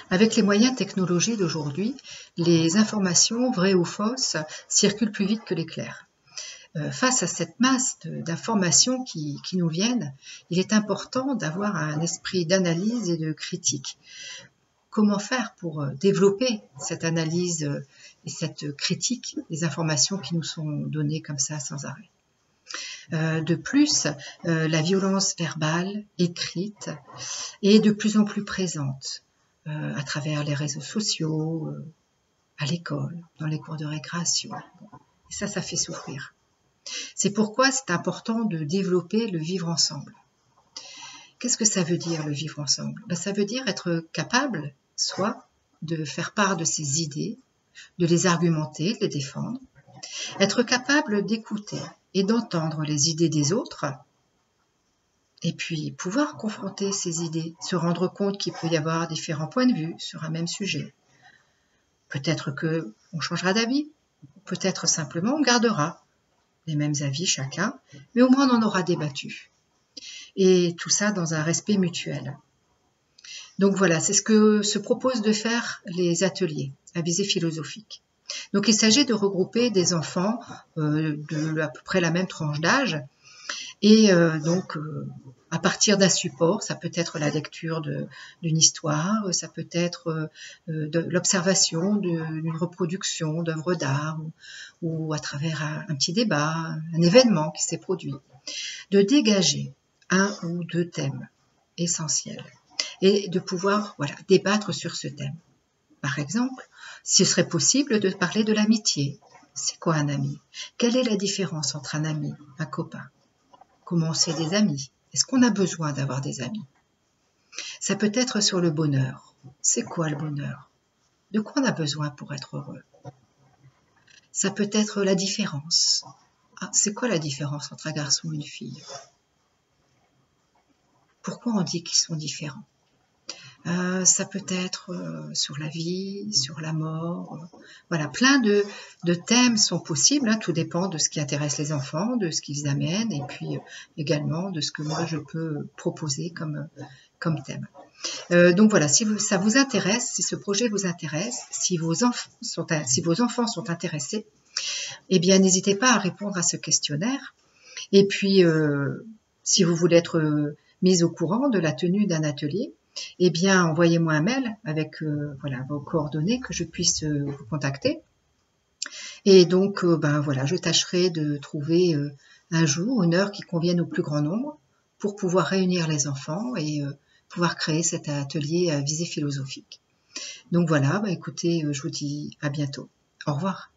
Avec les moyens technologiques d'aujourd'hui, les informations, vraies ou fausses, circulent plus vite que l'éclair. Face à cette masse d'informations qui nous viennent, il est important d'avoir un esprit d'analyse et de critique. Comment faire pour développer cette analyse et cette critique des informations qui nous sont données comme ça sans arrêt? De plus, la violence verbale, écrite, est de plus en plus présente à travers les réseaux sociaux, à l'école, dans les cours de récréation. Et ça fait souffrir. C'est pourquoi c'est important de développer le vivre ensemble. Qu'est-ce que ça veut dire, le vivre ensemble? Ça veut dire être capable, soit de faire part de ses idées, de les argumenter, de les défendre, être capable d'écouter et d'entendre les idées des autres, et puis pouvoir confronter ces idées, se rendre compte qu'il peut y avoir différents points de vue sur un même sujet. Peut-être qu'on changera d'avis, peut-être simplement on gardera les mêmes avis chacun, mais au moins on en aura débattu. Et tout ça dans un respect mutuel. Donc voilà, c'est ce que se proposent de faire les ateliers à visée philosophique. Donc il s'agit de regrouper des enfants de à peu près la même tranche d'âge, et donc à partir d'un support, ça peut être la lecture d'une histoire, ça peut être de l'observation d'une reproduction d'œuvres d'art, ou à travers un petit débat, un événement qui s'est produit, de dégager un ou deux thèmes essentiels et de pouvoir débattre sur ce thème. Par exemple, ce serait possible de parler de l'amitié. C'est quoi un ami? Quelle est la différence entre un ami, un copain? Comment on fait des amis? Est-ce qu'on a besoin d'avoir des amis? Ça peut être sur le bonheur. C'est quoi le bonheur? De quoi on a besoin pour être heureux? Ça peut être la différence. C'est quoi la différence entre un garçon et une fille? Pourquoi on dit qu'ils sont différents? Ça peut être sur la vie, sur la mort. Voilà, plein de thèmes sont possibles. Tout dépend de ce qui intéresse les enfants, de ce qu'ils amènent, et puis également de ce que moi je peux proposer comme thème. Donc voilà, si ça vous intéresse, si ce projet vous intéresse, si vos enfants sont intéressés, eh bien n'hésitez pas à répondre à ce questionnaire. Et puis, si vous voulez être mis au courant de la tenue d'un atelier, eh bien, envoyez-moi un mail avec vos coordonnées que je puisse vous contacter. Et donc, je tâcherai de trouver un jour, une heure qui convienne au plus grand nombre pour pouvoir réunir les enfants et pouvoir créer cet atelier à visée philosophique. Donc voilà, écoutez, je vous dis à bientôt. Au revoir.